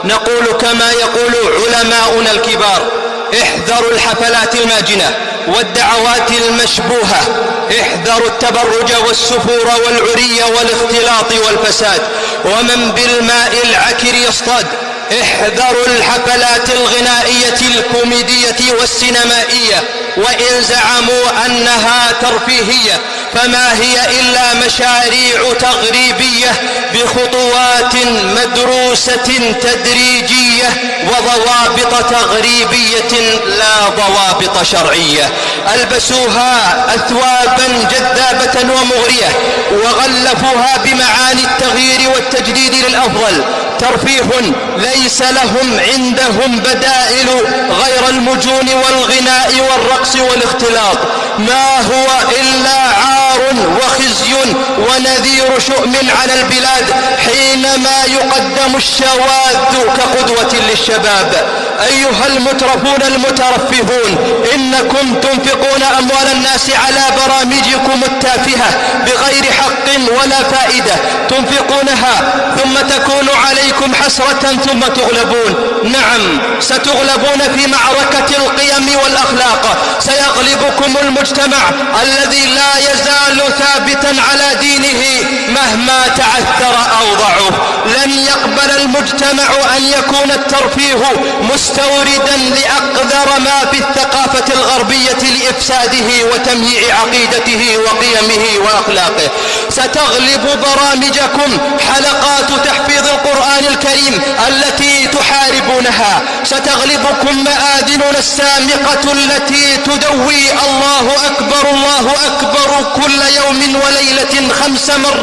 نقول كما يقول علماؤنا الكبار: احذروا الحفلات الماجنة والدعوات المشبوهة، احذروا التبرج والسفور والعري والاختلاط والفساد، ومن بالماء العكر يصطاد. احذروا الحفلات الغنائية الكوميدية والسينمائية، وإن زعموا أنها ترفيهية فما هي إلا مشاريع تغريبية بخطوات مدروسة تدريجية وضوابط تغريبية لا ضوابط شرعية. ألبسوها أثوابا جذابة ومغرية وغلفوها بمعاني التغيير والتجديد للأفضل. ترفيه ليس لهم عندهم بدائل غير المجون والغناء والرقص والاختلاط، ما هو إلا عار وخزي ونذير شؤم على البلاد حينما يقدم الشواذ كقدوة للشباب. أيها المترفون المترفهون، إنكم تنفقون أموال الناس على برامجكم التافهة بغير حق ولا فائدة، تنفقونها ثم تكون عليكم حسرة ثم تغلبون. نعم، ستغلبون في معركة القيم والأخلاق، سيغلبكم المجتمع الذي لا يزال ثابتا على دينه مهما تعثر أو ضعف. لن يقبل المجتمع أن يكون الترفيه مستوردا لأقذر ما في الثقافة الغربية لإفساده وتمييع عقيدته وقيمه وأخلاقه. ستغلب برامجكم حلقات تحفيظ القرآن الكريم التي تحاربونها، ستغلبكم مآذننا السامقة التي تدوي الله أكبر الله أكبر كل يوم وليلة 5 مرات.